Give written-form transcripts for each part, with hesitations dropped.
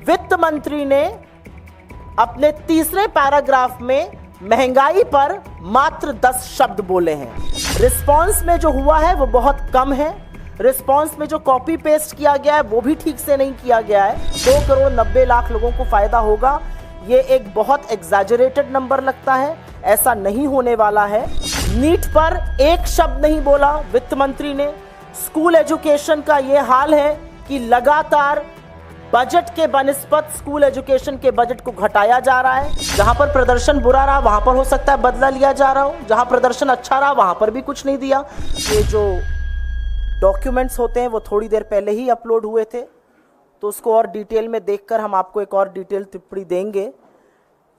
वित्त मंत्री ने अपने तीसरे पैराग्राफ में महंगाई पर मात्र 10 शब्द बोले हैं। रिस्पांस में जो हुआ है वो बहुत कम है। रिस्पांस में जो कॉपी पेस्ट किया गया है वो भी ठीक से नहीं किया गया है। 2 करोड़ 90 लाख लोगों को फायदा होगा, ये एक बहुत एग्जैजरेटेड नंबर लगता है, ऐसा नहीं होने वाला है। नीट पर एक शब्द नहीं बोला वित्त मंत्री ने। स्कूल एजुकेशन का ये हाल है कि लगातार बजट के बनिस्बत स्कूल एजुकेशन के बजट को घटाया जा रहा है। जहां पर प्रदर्शन बुरा रहा वहां पर हो सकता है बदला लिया जा रहा हो, जहां प्रदर्शन अच्छा रहा वहां पर भी कुछ नहीं दिया। ये जो डॉक्यूमेंट्स होते हैं वो थोड़ी देर पहले ही अपलोड हुए थे, तो उसको और डिटेल में देखकर हम आपको एक और डिटेल टिप्पणी देंगे।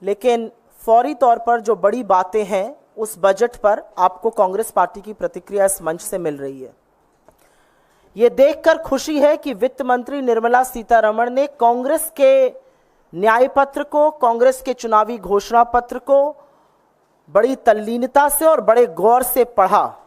लेकिन फौरी तौर पर जो बड़ी बातें हैं उस बजट पर आपको कांग्रेस पार्टी की प्रतिक्रिया इस मंच से मिल रही है। ये देखकर खुशी है कि वित्त मंत्री निर्मला सीतारमण ने कांग्रेस के न्याय पत्र को, कांग्रेस के चुनावी घोषणा पत्र को बड़ी तल्लीनता से और बड़े गौर से पढ़ा,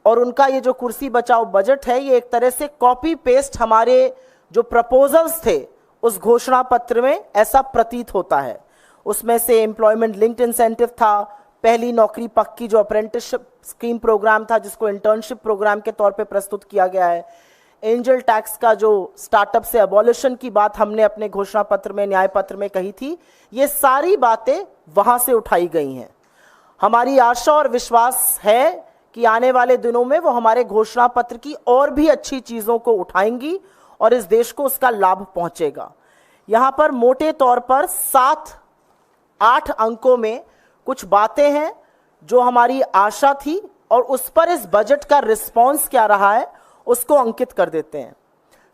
और उनका ये जो कुर्सी बचाओ बजट है ये एक तरह से कॉपी पेस्ट हमारे जो प्रपोजल्स थे उस घोषणा पत्र में ऐसा प्रतीत होता है। उसमें से एम्प्लॉयमेंट लिंक्ड इंसेंटिव था, पहली नौकरी पक्की जो अप्रेंटिसशिप स्कीम प्रोग्राम था जिसको इंटर्नशिप प्रोग्राम के तौर पे प्रस्तुत किया गया है, एंजल टैक्स का जो स्टार्टअप से अबॉलिशन की बात हमने अपने घोषणा पत्र में, न्याय पत्र में कही थी, ये सारी बातें वहां से उठाई गई हैं। हमारी आशा और विश्वास है कि आने वाले दिनों में वो हमारे घोषणा पत्र की और भी अच्छी चीजों को उठाएंगी और इस देश को उसका लाभ पहुंचेगा। यहां पर मोटे तौर पर 7-8 अंकों में कुछ बातें हैं जो हमारी आशा थी और उस पर इस बजट का रिस्पांस क्या रहा है उसको अंकित कर देते हैं।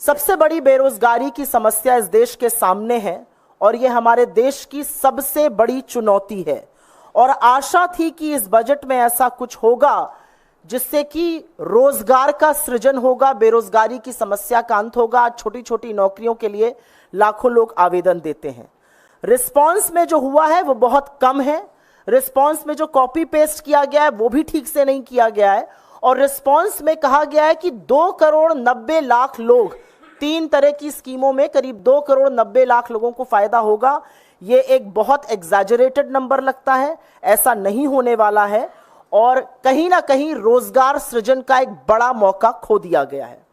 सबसे बड़ी बेरोजगारी की समस्या इस देश के सामने है और यह हमारे देश की सबसे बड़ी चुनौती है, और आशा थी कि इस बजट में ऐसा कुछ होगा जिससे कि रोजगार का सृजन होगा, बेरोजगारी की समस्या का अंत होगा। आज छोटी छोटी नौकरियों के लिए लाखों लोग आवेदन देते हैं। रिस्पांस में जो हुआ है वो बहुत कम है। रिस्पांस में जो कॉपी पेस्ट किया गया है वो भी ठीक से नहीं किया गया है, और रिस्पांस में कहा गया है कि 2 करोड़ 90 लाख लोग, 3 तरह की स्कीमों में करीब 2 करोड़ 90 लाख लोगों को फायदा होगा। ये एक बहुत एग्जैजरेटेड नंबर लगता है, ऐसा नहीं होने वाला है, और कहीं ना कहीं रोजगार सृजन का एक बड़ा मौका खो दिया गया है।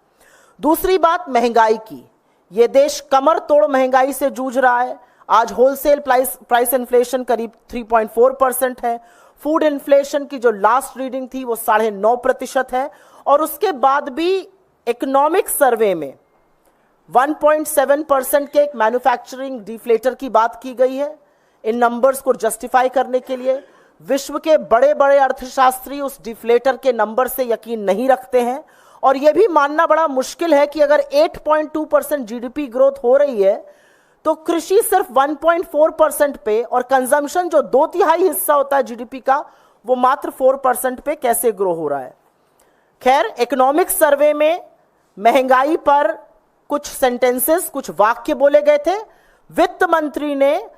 दूसरी बात महंगाई की। ये देश कमर तोड़ महंगाई से जूझ रहा है। आज होलसेल प्राइस इन्फ्लेशन करीब 3.4% है। फूड इन्फ्लेशन की जो लास्ट रीडिंग थी वो 9.5% है, और उसके बाद भी इकोनॉमिक सर्वे में 1.7% के एक मैन्युफैक्चरिंग डिफ्लेटर की बात की गई है। इन नंबर्स को जस्टिफाई करने के लिए विश्व के बड़े बड़े अर्थशास्त्री उस डिफ्लेटर के नंबर से यकीन नहीं रखते हैं, और यह भी मानना बड़ा मुश्किल है कि अगर 8.2% जीडीपी ग्रोथ हो रही है तो कृषि सिर्फ 1.4% पे और कंजम्पशन जो 2/3 हिस्सा होता है जीडीपी का वो मात्र 4% पे कैसे ग्रो हो रहा है। खैर, इकोनॉमिक सर्वे में महंगाई पर कुछ सेंटेंसेस, कुछ वाक्य बोले गए थे। वित्त मंत्री ने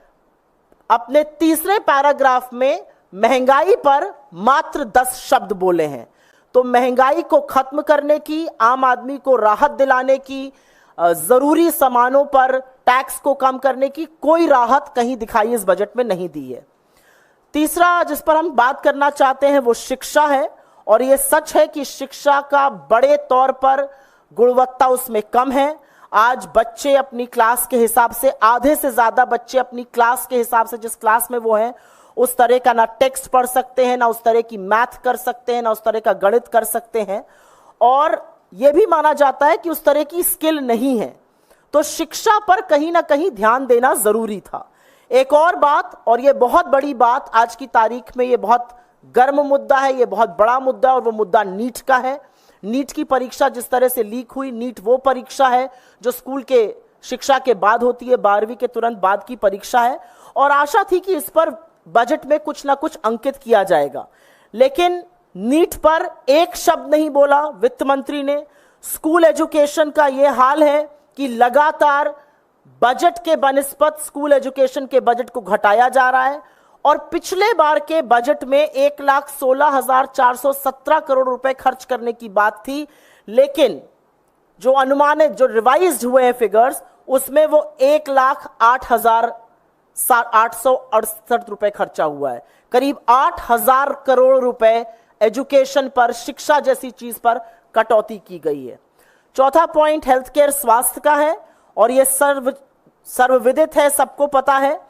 अपने तीसरे पैराग्राफ में महंगाई पर मात्र 10 शब्द बोले हैं। तो महंगाई को खत्म करने की, आम आदमी को राहत दिलाने की, जरूरी सामानों पर टैक्स को कम करने की कोई राहत कहीं दिखाई इस बजट में नहीं दी है। तीसरा जिस पर हम बात करना चाहते हैं वो शिक्षा है, और यह सच है कि शिक्षा का बड़े तौर पर गुणवत्ता उसमें कम है। आज बच्चे अपनी क्लास के हिसाब से, आधे से ज्यादा बच्चे अपनी क्लास के हिसाब से, जिस क्लास में वो हैं उस तरह का ना टेक्स्ट पढ़ सकते हैं, ना उस तरह की मैथ कर सकते हैं, ना उस तरह का गणित कर सकते हैं, और यह भी माना जाता है कि उस तरह की स्किल नहीं है। तो शिक्षा पर कहीं ना कहीं ध्यान देना जरूरी था। एक और बात, और यह बहुत बड़ी बात आज की तारीख में, यह बहुत गर्म मुद्दा है, यह बहुत बड़ा मुद्दा है, और वो मुद्दा नीट का है। नीट की परीक्षा जिस तरह से लीक हुई, नीट वो परीक्षा है जो स्कूल के शिक्षा के बाद होती है, 12वीं के तुरंत बाद की परीक्षा है, और आशा थी कि इस पर बजट में कुछ ना कुछ अंकित किया जाएगा। लेकिन नीट पर एक शब्द नहीं बोला वित्त मंत्री ने। स्कूल एजुकेशन का यह हाल है कि लगातार बजट के बनिस्बत स्कूल एजुकेशन के बजट को घटाया जा रहा है, और पिछले बार के बजट में 1,16,417 करोड़ रुपए खर्च करने की बात थी, लेकिन जो अनुमानित, जो रिवाइज्ड हुए हैं फिगर्स, उसमें वो 1,08,868 रुपए खर्चा हुआ है। करीब 8,000 करोड़ रुपए एजुकेशन पर, शिक्षा जैसी चीज पर कटौती की गई है। चौथा पॉइंट हेल्थ केयर, स्वास्थ्य का है, और यह सर्वविदित है, सबको पता है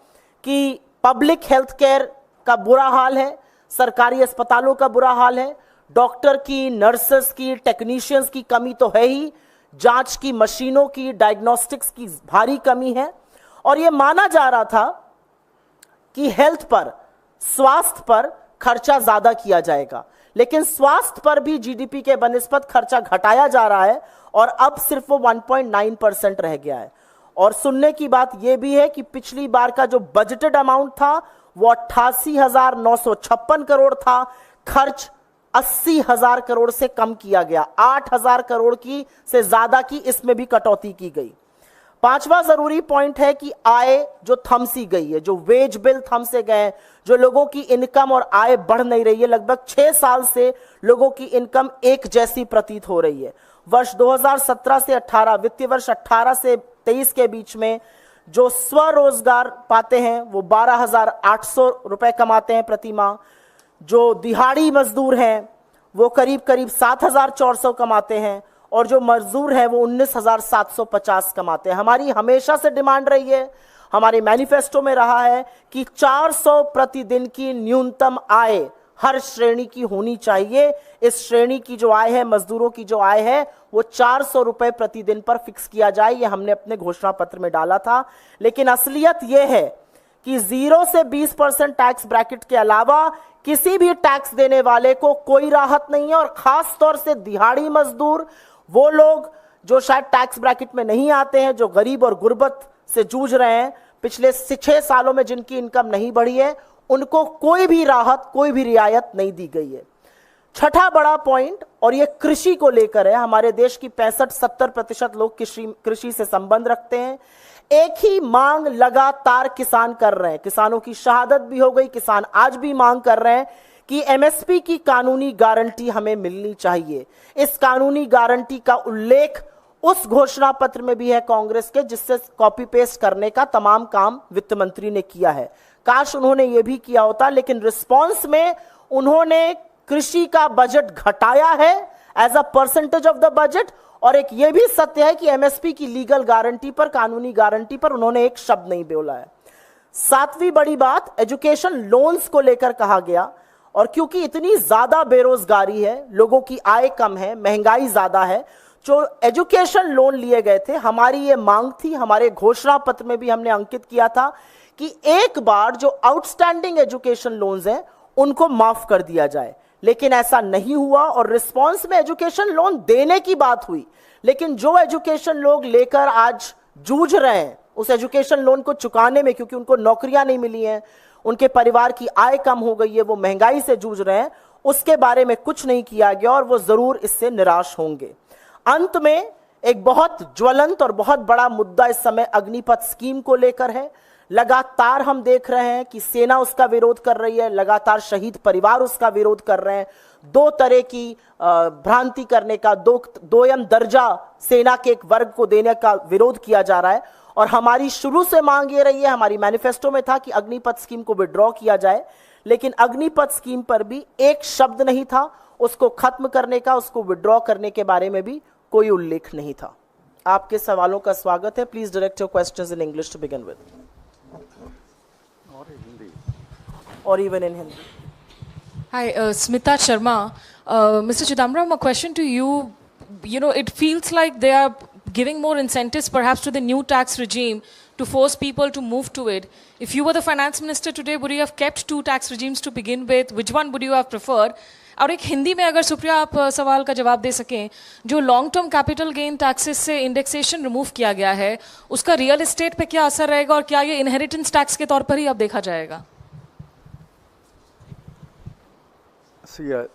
कि पब्लिक हेल्थ केयर का बुरा हाल है, सरकारी अस्पतालों का बुरा हाल है, डॉक्टर की, नर्सेस की, टेक्नीशियंस की कमी तो है ही, जांच की मशीनों की, डायग्नोस्टिक्स की भारी कमी है। और यह माना जा रहा था कि हेल्थ पर, स्वास्थ्य पर खर्चा ज्यादा किया जाएगा, लेकिन स्वास्थ्य पर भी जीडीपी के बनिस्बत खर्चा घटाया जा रहा है और अब सिर्फ वो 1.9% रह गया है। और सुनने की बात यह भी है कि पिछली बार का जो बजटेड अमाउंट था वो 88,956 करोड़ था, खर्च 80,000 करोड़ से कम किया गया, 8,000 करोड़ की से ज्यादा की इसमें भी कटौती की गई। पांचवा जरूरी पॉइंट है कि आय जो थमसी गई है, जो वेज बिल थमसे गए, जो लोगों की इनकम और आय बढ़ नहीं रही है, लगभग 6 साल से लोगों की इनकम एक जैसी प्रतीत हो रही है। वर्ष 2017 से 18, वित्तीय वर्ष 18 से 23 के बीच में जो स्वरोजगार पाते हैं वो 12,800 रुपए कमाते हैं प्रति माह, जो दिहाड़ी मजदूर हैं वो करीब करीब 7,400 कमाते हैं, और जो मजदूर हैं वो 19,750 कमाते हैं। हमारी हमेशा से डिमांड रही है, हमारे मैनिफेस्टो में रहा है कि 400 प्रतिदिन की न्यूनतम आय हर श्रेणी की होनी चाहिए। इस श्रेणी की जो आय है, मजदूरों की जो आय है, वो 400 रुपए प्रतिदिन पर फिक्स किया जाए, ये हमने अपने घोषणा पत्र में डाला था। लेकिन असलियत यह है कि 0 से 20% टैक्स ब्रैकेट के अलावा किसी भी टैक्स देने वाले को कोई राहत नहीं है, और खास तौर से दिहाड़ी मजदूर, वो लोग जो शायद टैक्स ब्रैकेट में नहीं आते हैं, जो गरीब और गुर्बत से जूझ रहे हैं, पिछले 6 सालों में जिनकी इनकम नहीं बढ़ी है, उनको कोई भी राहत, कोई भी रियायत नहीं दी गई है। छठा बड़ा पॉइंट, और यह कृषि को लेकर है। हमारे देश की 65-70% लोग कृषि से संबंध रखते हैं। एक ही मांग लगातार किसान कर रहे हैं, किसानों की शहादत भी हो गई, किसान आज भी मांग कर रहे हैं कि एमएसपी की कानूनी गारंटी हमें मिलनी चाहिए। इस कानूनी गारंटी का उल्लेख उस घोषणा पत्र में भी है कांग्रेस के, जिससे कॉपी पेस्ट करने का तमाम काम वित्त मंत्री ने किया है। काश उन्होंने यह भी किया होता, लेकिन रिस्पांस में उन्होंने कृषि का बजट घटाया है as a percentage of the budget, और एक यह भी सत्य है कि एमएसपी की लीगल गारंटी पर, कानूनी गारंटी पर उन्होंने एक शब्द नहीं बोला है। सातवीं बड़ी बात, एजुकेशन लोन्स को लेकर कहा गया, और क्योंकि इतनी ज्यादा बेरोजगारी है, लोगों की आय कम है, महंगाई ज्यादा है, जो एजुकेशन लोन लिए गए थे, हमारी ये मांग थी, हमारे घोषणा पत्र में भी हमने अंकित किया था कि एक बार जो आउटस्टैंडिंग एजुकेशन लोन्स हैं उनको माफ कर दिया जाए। लेकिन ऐसा नहीं हुआ, और रिस्पांस में एजुकेशन लोन देने की बात हुई, लेकिन जो एजुकेशन लोग लेकर आज जूझ रहे हैं उस एजुकेशन लोन को चुकाने में, क्योंकि उनको नौकरियां नहीं मिली हैं, उनके परिवार की आय कम हो गई है, वो महंगाई से जूझ रहे हैं, उसके बारे में कुछ नहीं किया गया, और वो जरूर इससे निराश होंगे। अंत में एक बहुत ज्वलंत और बहुत बड़ा मुद्दा इस समय अग्निपथ स्कीम को लेकर है। लगातार हम देख रहे हैं कि सेना उसका विरोध कर रही है, लगातार शहीद परिवार उसका विरोध कर रहे हैं। दो तरह की भ्रांति करने का, दोयम दर्जा सेना के एक वर्ग को देने का विरोध किया जा रहा है, और हमारी शुरू से मांग ये रही है, हमारी मैनिफेस्टो में था कि अग्निपथ स्कीम को विड्रॉ किया जाए, लेकिन अग्निपथ स्कीम पर भी एक शब्द नहीं था, उसको खत्म करने का, उसको विड्रॉ करने के बारे में भी कोई उल्लेख नहीं था। आपके सवालों का स्वागत है। Please direct your questions in English to begin with, or even in Hindi. Hi, Smita Sharma. Mr. Chidambaram, a question to you. You know, it feels like they are giving more incentives perhaps to the new tax regime to force people to move to it. If you were the finance minister today, would you have kept 2 tax regimes to begin with? Which one would you have preferred? और एक हिंदी में अगर सुप्रिया आप सवाल का जवाब दे सकें, जो long term capital gain taxes से इंडेक्सेशन रिमूव किया गया है, उसका रियल एस्टेट पे क्या असर रहेगा, और क्या ये इनहेरिटेंस टैक्स के तौर पर ही अब देखा जाएगा? See, a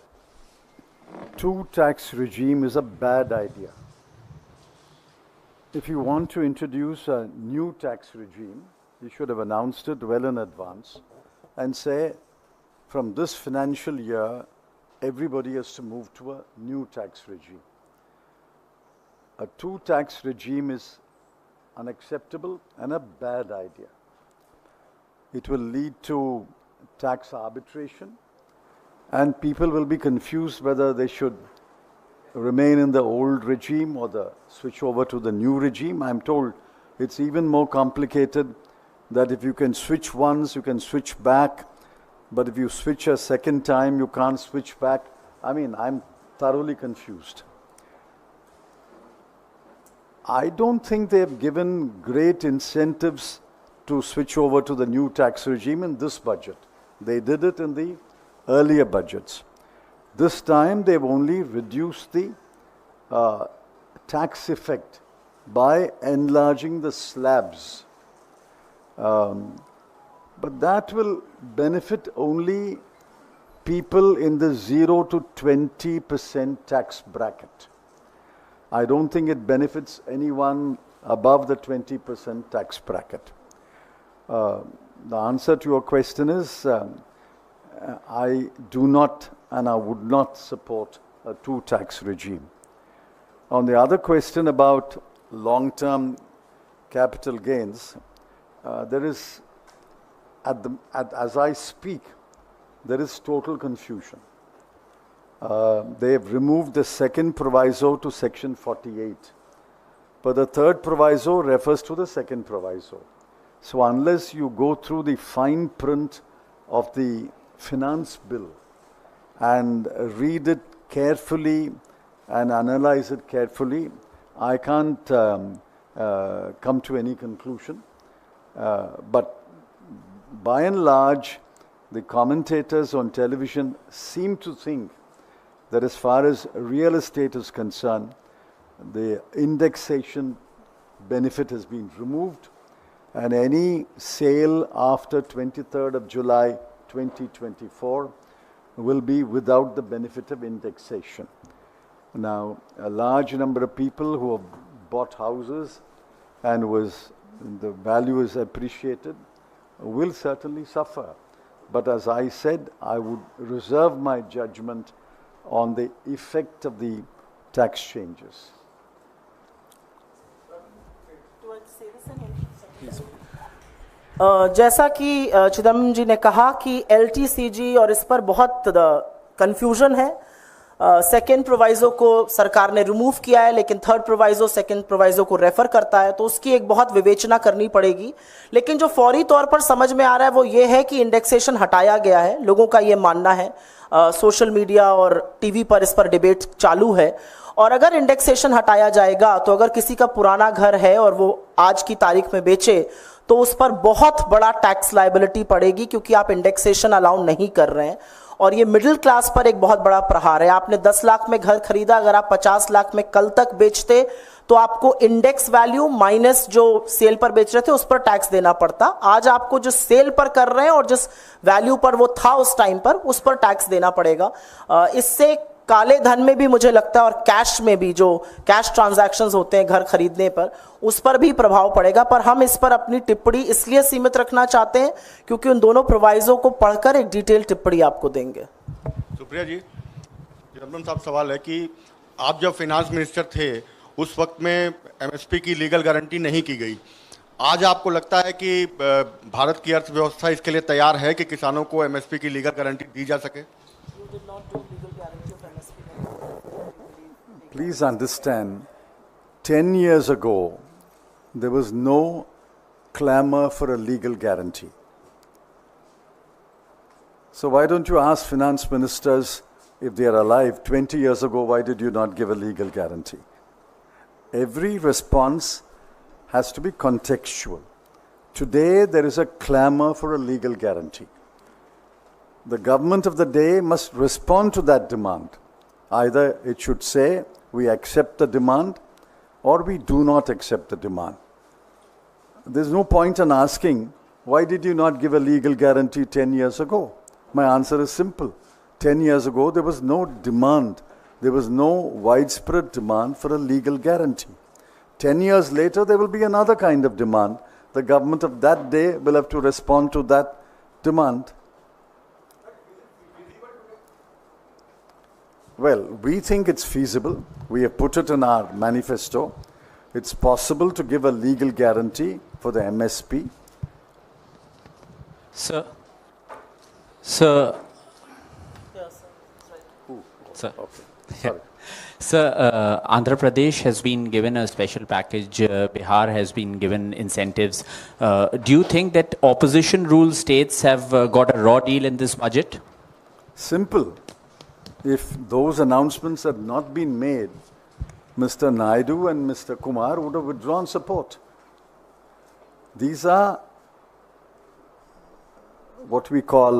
2 tax regime is a bad idea. If you want to introduce a new tax regime, you should have announced it well in advance and say, from this financial year, everybody has to move to a new tax regime. A 2 tax regime is unacceptable and a bad idea. It will lead to tax arbitration, and people will be confused whether they should remain in the old regime or switch over to the new regime. I'm told it's even more complicated, that if you can switch once, you can switch back, but if you switch a second time, you can't switch back. I mean, I'm thoroughly confused. I don't think they've given great incentives to switch over to the new tax regime in this budget. They did it in the earlier budgets. This time they've only reduced the tax effect by enlarging the slabs. But that will benefit only people in the 0 to 20% tax bracket. I don't think it benefits anyone above the 20% tax bracket. The answer to your question is, I do not and I would not support a two-tax regime. On the other question about long-term capital gains, there is, as I speak, there is total confusion. They have removed the second proviso to section 48, but the third proviso refers to the second proviso. So unless you go through the fine print of the finance bill and read it carefully and analyze it carefully, I can't come to any conclusion. But by and large, the commentators on television seem to think that as far as real estate is concerned, the indexation benefit has been removed, and any sale after 23rd of July 2024 will be without the benefit of indexation. Now, a large number of people who have bought houses and the value is appreciated will certainly suffer. But as I said, I would reserve my judgment on the effect of the tax changes. जैसा कि चिदम्बरम जी ने कहा कि LTCG और इस पर बहुत confusion है. सेकेंड प्रोवाइजो को सरकार ने रिमूव किया है, लेकिन थर्ड प्रोवाइजो सेकेंड प्रोवाइजो को रेफर करता है, तो उसकी एक बहुत विवेचना करनी पड़ेगी. लेकिन जो फौरी तौर पर समझ में आ रहा है वो ये है कि इंडेक्सेशन हटाया गया है. लोगों का ये मानना है, सोशल मीडिया और टीवी पर इस पर डिबेट चालू है. और अगर इंडेक्सेशन हटाया जाएगा तो अगर किसी का पुराना घर है और वो आज की तारीख में बेचे तो उस पर बहुत बड़ा टैक्स लायबिलिटी पड़ेगी, क्योंकि आप इंडेक्सेशन अलाउ नहीं कर रहे हैं. और ये मिडिल क्लास पर एक बहुत बड़ा प्रहार है. आपने 10 लाख में घर खरीदा, अगर आप 50 लाख में कल तक बेचते तो आपको इंडेक्स वैल्यू माइनस जो सेल पर बेच रहे थे उस पर टैक्स देना पड़ता. आज आपको जो सेल पर कर रहे हैं और जिस वैल्यू पर वो था उस टाइम पर, उस पर टैक्स देना पड़ेगा. इससे काले धन में भी मुझे लगता है और कैश में भी, जो कैश ट्रांजैक्शंस होते हैं घर खरीदने पर, उस पर भी प्रभाव पड़ेगा. पर हम इस पर अपनी टिप्पणी इसलिए सीमित रखना चाहते हैं क्योंकि उन दोनों प्रोवाइजो को पढ़कर एक डिटेल टिप्पणी आपको देंगे. सुप्रिया जी, चिदम्बरम साहब, सवाल है कि आप जब फाइनेंस मिनिस्टर थे उस वक्त में एमएसपी की लीगल गारंटी नहीं की गई. आज आपको लगता है कि भारत की अर्थव्यवस्था इसके लिए तैयार है कि किसानों को एमएसपी की लीगल गारंटी दी जा सके? Please understand, 10 years ago, there was no clamor for a legal guarantee. So why don't you ask finance ministers, if they are alive, 20 years ago, why did you not give a legal guarantee? Every response has to be contextual. Today, there is a clamor for a legal guarantee. The government of the day must respond to that demand. Either it should say, we accept the demand, or we do not accept the demand. There's no point in asking, why did you not give a legal guarantee 10 years ago? My answer is simple. 10 years ago, there was no demand. There was no widespread demand for a legal guarantee. 10 years later, there will be another kind of demand. The government of that day will have to respond to that demand. Well, we think it's feasible. We have put it in our manifesto. it's possible to give a legal guarantee for the MSP. Sir, Sorry. Sir, Andhra Pradesh has been given a special package. Bihar has been given incentives. Do you think that opposition rule states have got a raw deal in this budget? Simple. If those announcements had not been made, Mr. Naidu and Mr. Kumar would have withdrawn support. These are what we call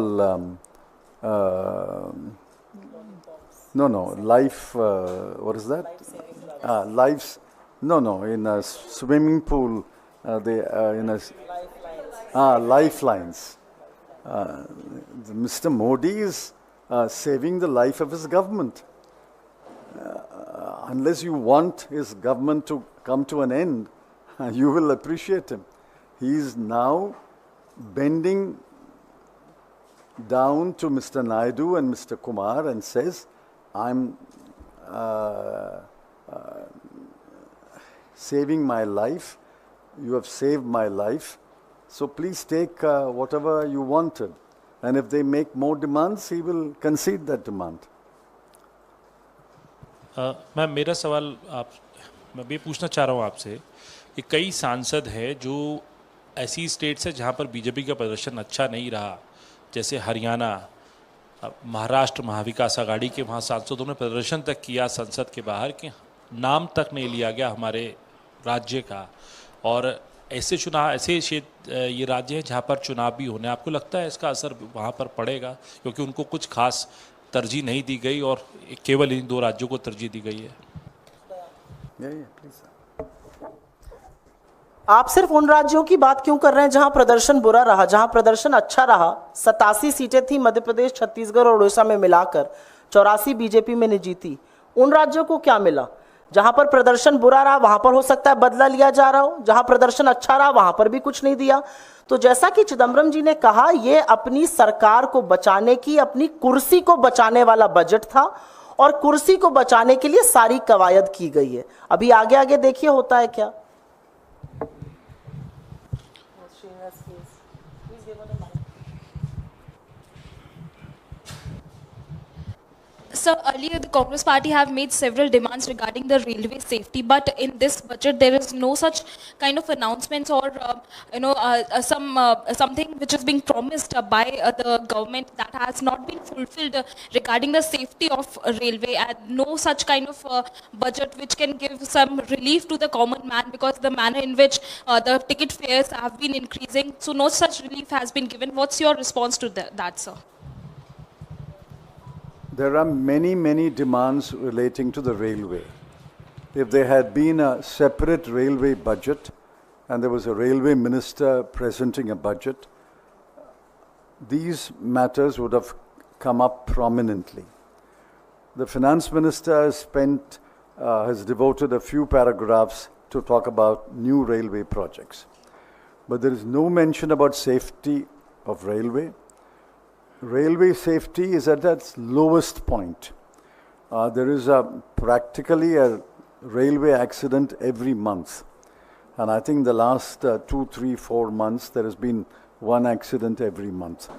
life. What is that? Lives. No. In a swimming pool, lifelines. Mr. Modi is saving the life of his government. Unless you want his government to come to an end, you will appreciate him. He is now bending down to Mr. Naidu and Mr. Kumar and says, I'm saving my life. You have saved my life. So please take whatever you wanted. And if they make more demands, he will concede that demand. Ma'am मेरा सवाल मैं भी पूछना चाह रहा हूँ आपसे कि कई सांसद हैं जो ऐसी स्टेट्स है जहाँ पर बीजेपी का प्रदर्शन अच्छा नहीं रहा, जैसे हरियाणा, महाराष्ट्र महाविकास आघाड़ी के वहाँ सांसदों ने प्रदर्शन तक किया संसद के बाहर कि नाम तक नहीं लिया गया हमारे राज्य का, और ऐसे चुनाव ऐसे ये राज्य हैं जहाँ पर चुनाव भी होने, आपको लगता है इसका असर वहाँ पर पड़ेगा क्योंकि उनको कुछ खास तरजीह नहीं दी गई और केवल इन 2 राज्यों को तरजीह दी गई है? आप सिर्फ उन राज्यों की बात क्यों कर रहे हैं जहां प्रदर्शन बुरा रहा? जहां प्रदर्शन अच्छा रहा, 87 सीटें थी मध्य प्रदेश, छत्तीसगढ़ और उड़ीसा में मिलाकर, 84 बीजेपी में ने जीती। उन राज्यों को क्या मिला? जहां पर प्रदर्शन बुरा रहा वहां पर हो सकता है बदला लिया जा रहा हो, जहां प्रदर्शन अच्छा रहा वहां पर भी कुछ नहीं दिया। तो जैसा कि चिदम्बरम जी ने कहा, यह अपनी सरकार को बचाने की, अपनी कुर्सी को बचाने वाला बजट था और कुर्सी को बचाने के लिए सारी कवायद की गई है। अभी आगे आगे देखिए होता है क्या। Sir, earlier the Congress party have made several demands regarding the railway safety, but in this budget there is no such kind of announcements or something which is being promised by the government that has not been fulfilled regarding the safety of railway, and no such kind of budget which can give some relief to the common man, because the manner in which the ticket fares have been increasing, so no such relief has been given. What's your response to that, sir? There are many demands relating to the railway. If there had been a separate railway budget and there was a railway minister presenting a budget, these matters would have come up prominently. The finance minister has devoted a few paragraphs to talk about new railway projects. But there is no mention about safety of railway. Railway safety is at its lowest point. There is practically a railway accident every month. And I think the last 2, 3, 4 months, there has been one accident every month.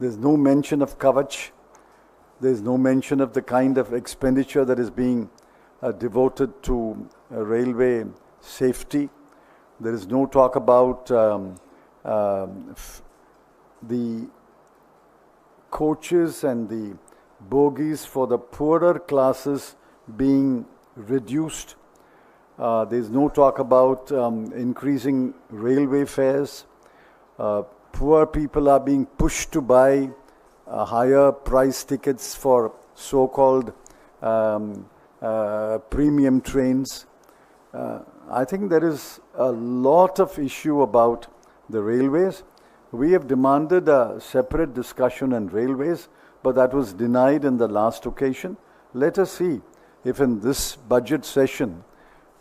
There's no mention of Kavach. There's no mention of the kind of expenditure that is being devoted to railway safety. There is no talk about the coaches and the bogies for the poorer classes being reduced. There's no talk about increasing railway fares. Poor people are being pushed to buy higher price tickets for so-called premium trains. I think there is a lot of issue about the railways. We have demanded a separate discussion on railways, but that was denied in the last occasion. Let us see if in this budget session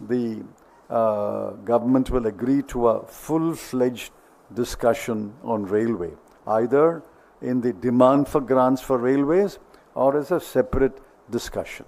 the government will agree to a full-fledged discussion on railway, either in the demand for grants for railways or as a separate discussion.